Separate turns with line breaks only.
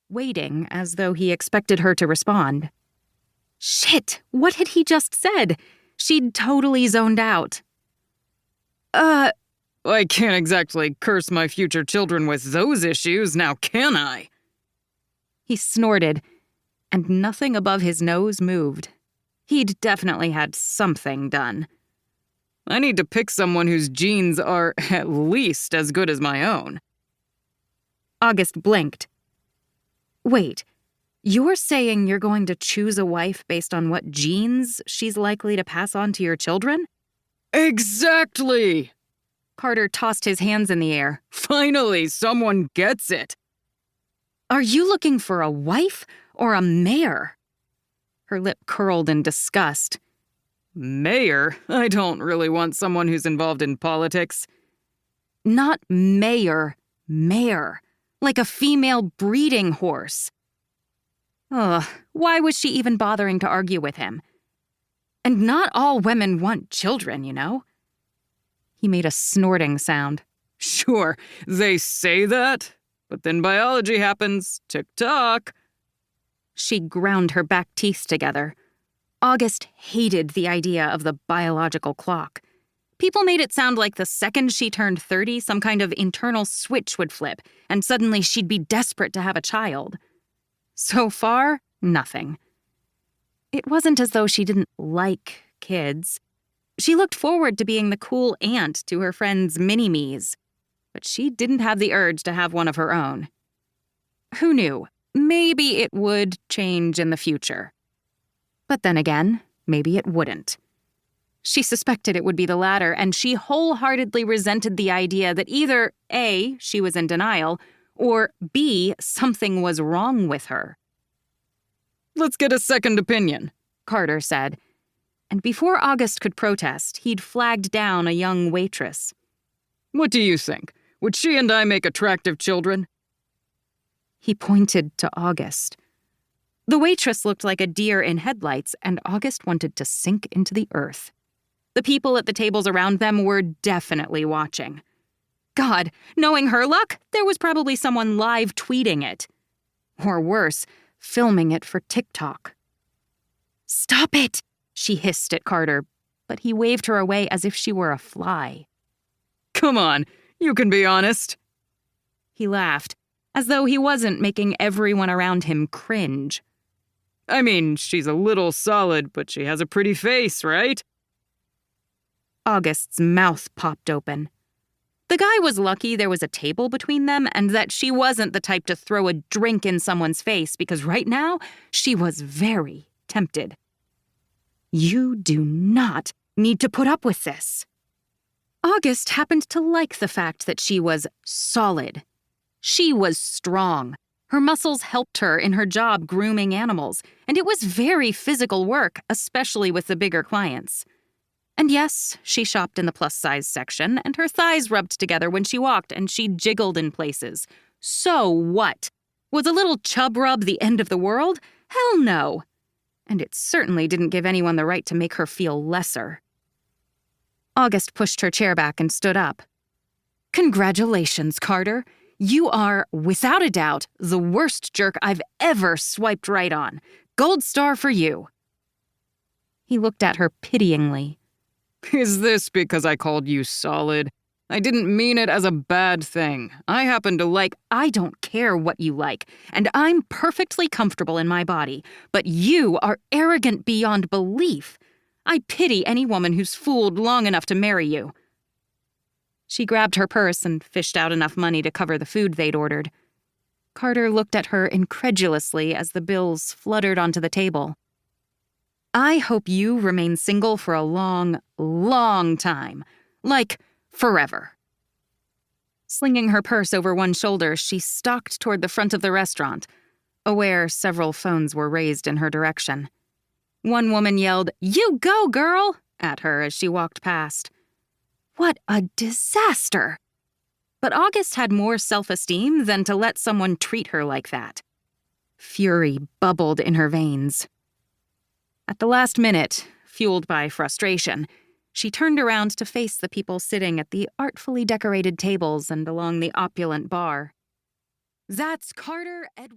waiting as though he expected her to respond. Shit, what had he just said? She'd totally zoned out.
I can't exactly curse my future children with those issues, now can I?
He snorted, and nothing above his nose moved. He'd definitely had something done.
I need to pick someone whose genes are at least as good as my own.
August blinked. Wait, you're saying you're going to choose a wife based on what genes she's likely to pass on to your children?
Exactly!
Carter tossed his hands in the air.
Finally, someone gets it.
Are you looking for a wife or a mayor? Her lip curled in disgust.
Mayor? I don't really want someone who's involved in politics.
Not mayor, mare. Like a female breeding horse. Ugh, why was she even bothering to argue with him? And not all women want children, you know? He made a snorting sound.
Sure, they say that, but then biology happens. Tick-tock.
She ground her back teeth together. August hated the idea of the biological clock. People made it sound like the second she turned 30, some kind of internal switch would flip, and suddenly she'd be desperate to have a child. So far, nothing. It wasn't as though she didn't like kids. She looked forward to being the cool aunt to her friends' mini-me's, but she didn't have the urge to have one of her own. Who knew? Maybe it would change in the future. But then again, maybe it wouldn't. She suspected it would be the latter, and she wholeheartedly resented the idea that either A, she was in denial, or B, something was wrong with her.
Let's get a second opinion,
Carter said. And before August could protest, he'd flagged down a young waitress.
What do you think? Would she and I make attractive children?
He pointed to August. The waitress looked like a deer in headlights, and August wanted to sink into the earth. The people at the tables around them were definitely watching. God, knowing her luck, there was probably someone live tweeting it. Or worse, filming it for TikTok. Stop it, she hissed at Carter, but he waved her away as if she were a fly.
Come on, you can be honest.
He laughed, as though he wasn't making everyone around him cringe.
I mean, she's a little solid, but she has a pretty face, right?
August's mouth popped open. The guy was lucky there was a table between them and that she wasn't the type to throw a drink in someone's face because right now she was very tempted. You do not need to put up with this. August happened to like the fact that she was solid. She was strong. Her muscles helped her in her job grooming animals, and it was very physical work, especially with the bigger clients. And yes, she shopped in the plus-size section, and her thighs rubbed together when she walked, and she jiggled in places. So what? Was a little chub rub the end of the world? Hell no. And it certainly didn't give anyone the right to make her feel lesser. August pushed her chair back and stood up. Congratulations, Carter. You are, without a doubt, the worst jerk I've ever swiped right on. Gold star for you. He looked at her pityingly.
Is this because I called you solid? I didn't mean it as a bad thing. I happen to like—
I don't care what you like, and I'm perfectly comfortable in my body, but you are arrogant beyond belief. I pity any woman who's fooled long enough to marry you. She grabbed her purse and fished out enough money to cover the food they'd ordered. Carter looked at her incredulously as the bills fluttered onto the table. I hope you remain single for a long, long time. Like, forever. Slinging her purse over one shoulder, she stalked toward the front of the restaurant, aware several phones were raised in her direction. One woman yelled, "You go, girl!" at her as she walked past. What a disaster! But August had more self-esteem than to let someone treat her like that. Fury bubbled in her veins. At the last minute, fueled by frustration, she turned around to face the people sitting at the artfully decorated tables and along the opulent bar. That's Carter Edward.